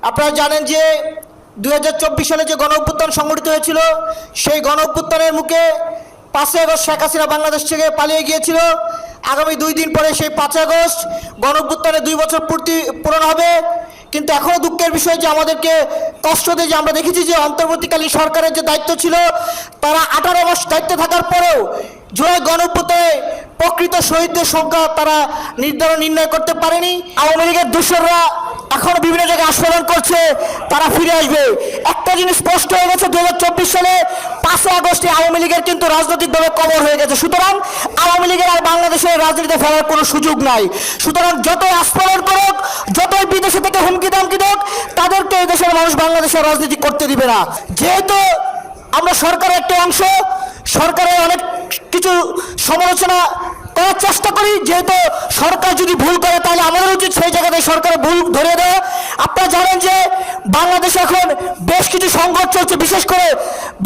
আপনারা জানেন যে 2024 সালে যে গণঅভ্যুত্থান সংগঠিত হয়েছিল, সেই গণঅভ্যুত্থানের মুখে 5 আগস্ট শেখ হাসিনা বাংলাদেশ থেকে পালিয়ে গিয়েছিল। আগামী 2 দিন পরে সেই 5 আগস্ট গণঅভ্যুত্থানের 2 বছর পূরণ হবে। কিন্তু এখনও দুঃখের বিষয় যে আমাদেরকে কষ্ট দিয়ে যে আমরা দেখেছি যে অন্তর্বর্তীকালীন সরকারের যে দায়িত্ব ছিল, তারা 18 মাস দায়িত্বে থাকার পরেও জুলাই গণঅভ্যুত্থানে প্রকৃত শহীদদের সংখ্যা তারা নির্ণয় করতে পারেনি। আওয়ামী লীগের দোসররা এখনো বিভিন্ন জায়গায় আস্বাদন করছে তারা ফিরে আসবে। একটা জিনিস স্পষ্ট হয়ে গেছে, 2024 সালে 5 আগস্টে আওয়ামী লীগের কিন্তু রাজনৈতিকভাবে কবর হয়ে গেছে। সুতরাং আওয়ামী লীগের আর বাংলাদেশের রাজনীতিতে ফেরার কোনো সুযোগ নাই। সুতরাং যতই আস্ফালন করুক, যতই বিদেশে থেকে হুমকি দামকি দেখ, তাদেরকে এই দেশের মানুষ বাংলাদেশের রাজনীতি করতে দিবে না। যেহেতু আমরা সরকারের একটা অংশ, সরকারের অনেক কিছু সমালোচনা করার চেষ্টা করি। যেহেতু সরকার যদি ভুল করে, তাহলে আমাদের উচিত সেই জায়গাতে সরকারের ভুল ধরে দেওয়া। আপনারা জানেন যে বাংলাদেশে এখন বেশ কিছু সংকট চলছে, বিশেষ করে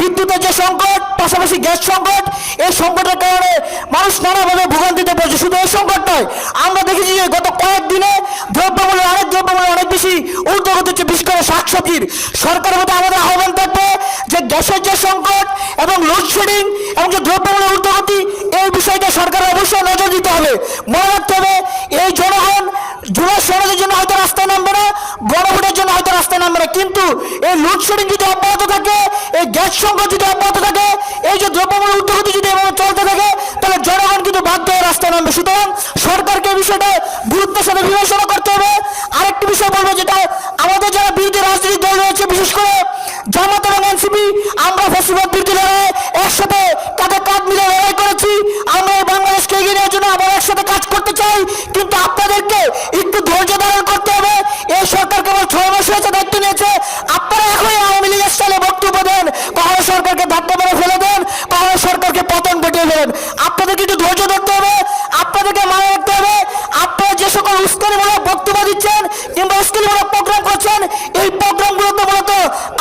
বিদ্যুতের যে সংকট, পাশাপাশি গ্যাস সংকট। এই সংকটের কারণে মানুষ নানাভাবে ভোগান্তিতে পড়ছে। শুধু এই সংকট নয়, আমরা দেখেছি যে গত কয়েকদিনে দ্রব্যমূল্য অনেক বেশি ঊর্ধ্বগতি হচ্ছে, বিশেষ করে শাকসবজির। সরকারের মধ্যে আমাদের আহ্বান থাকবে যে গ্যাসের যে সংকট এবং লোডশেডিং এবং যে দ্রব্যমূল্য ঊর্ধ্বগতি, এই বিষয়টা সরকারের অবশ্যই নজর দিতে হবে। মনে রাখতে হবে, এই জনগণ জুলাই সনদের জন্য হয়তো রাস্তায় নামবে না, গণভোটের জন্য হয়তো রাস্তায় নামবে না, কিন্তু এই লোডশেডিং যদি অব্যাহত থাকে, এই গ্যাস সংকট যদি অব্যাহত থাকে, এই যে দ্রব্যমূল্য ঊর্ধ্বগতি যদি এভাবে চলতে থাকে, তাহলে জনগণ কিন্তু বাধ্য হয়ে রাস্তায় নামবে। সুতরাং সরকারকে এই বিষয়টা গুরুত্বের সাথে বিবেচনা করতে হবে। আরেকটি বিষয় বলবো, যেটা আমাদের যারা বিরোধী রাজনৈতিক দল রয়েছে, বিশেষ করে জামাত এবং এনসিপি, আমরা ফ্যাসিবাদ বিরোধী লড়াইয়ে একসাথে কাঁধে কাঁধ মিলে লড়াই করেছি। আমরা এই বাংলাদেশকে এগিয়ে নেওয়ার জন্য আবার একসাথে কাজ করতে চাই, কিন্তু আপনাদেরকে একটু ধৈর্য ধারণ করতে হবে। এই সরকার কেবল 6 মাস হয়েছে দায়িত্ব নিয়েছে। আপনারা এখনই আওয়ামী লীগের সালে বক্তব্য দেন, কখনো সরকারকে ধাক্কা মেরে ফেলে দেন, কখনো সরকারকে পতন ঘটিয়ে দেন। আপনাদেরকে একটু ধৈর্য ধরতে হবে, আপনাদেরকে মনে রাখতে হবে, আপনারা যে সকল উস্কানিমূলক বক্তব্য দিচ্ছেন কিংবা উস্কানিমূলক প্রোগ্রাম করছেন, এই প্রোগ্রামগুলোতে মূলত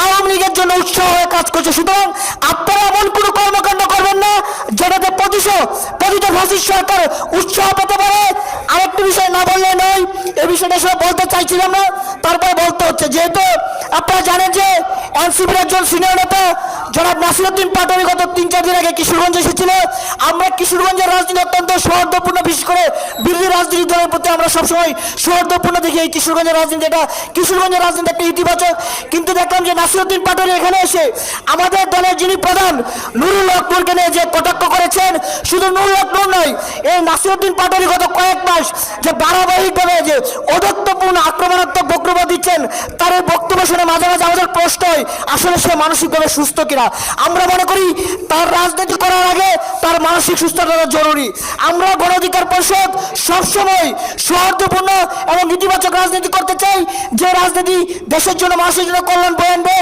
আওয়ামী লীগের জন্য উৎসাহ হয়ে কাজ করছে। সুতরাং আপনারা এমন কোনো কর্মকাণ্ড করবেন না যেটাতে পতিত ফ্যাসিস্ট সরকার উৎসাহ পেতে পারে। আরেকটি বিষয় না বললে নয়, এই বিষয়টা সব বলতে চাইছিলাম না, তারপরে বলতে হচ্ছে। যেহেতু আপনারা জানেন যে এনসিপির একজন সিনিয়র নেতা জনাব নাসিরউদ্দিন পাটোয়ারি গত 3-4 দিন আগে কিশোরগঞ্জে এসেছিল। আমরা কিশোরগঞ্জের রাজনীতি অত্যন্ত সৌহার্দ্যপূর্ণ, বিশেষ করে বিরোধী রাজনীতি দলের প্রতি আমরা সবসময় সৌহার্দ্যপূর্ণ দেখি। এই কিশোরগঞ্জের রাজনীতি, এটা কিশোরগঞ্জের রাজনীতি একটা ইতিবাচক। কিন্তু দেখলাম যে নাসিরউদ্দিন পাটোয়ারি এখানে এসে আমাদের দলের যিনি প্রধান নুরুল হক নূরকে নিয়ে যে কটাক্ষ করেছেন, শুধু নুরুল হক নূর নয়, এই নাসিরউদ্দিন পাটোয়ারি গত কয়েক মাস যে ধারাবাহিকভাবে যে অদত্তপূর্ণ আক্রমণাত্মক বক্তব্য দিচ্ছেন, তার এই বক্তব্য শুনে মাঝে মাঝে আমাদের প্রশ্ন হয় আসলে সে মানসিকভাবে সুস্থ কিনা। আমরা মনে করি তার রাজনীতি করার আগে তার মানসিক সুস্থতা জরুরি। আমরা গণ অধিকার পরিষদ সবসময় সৌহার্দ্যপূর্ণ এবং ইতিবাচক রাজনীতি করতে চাই, যে রাজনীতি দেশের জন্য, মানুষের জন্য কল্যাণ বয়ে আনবে।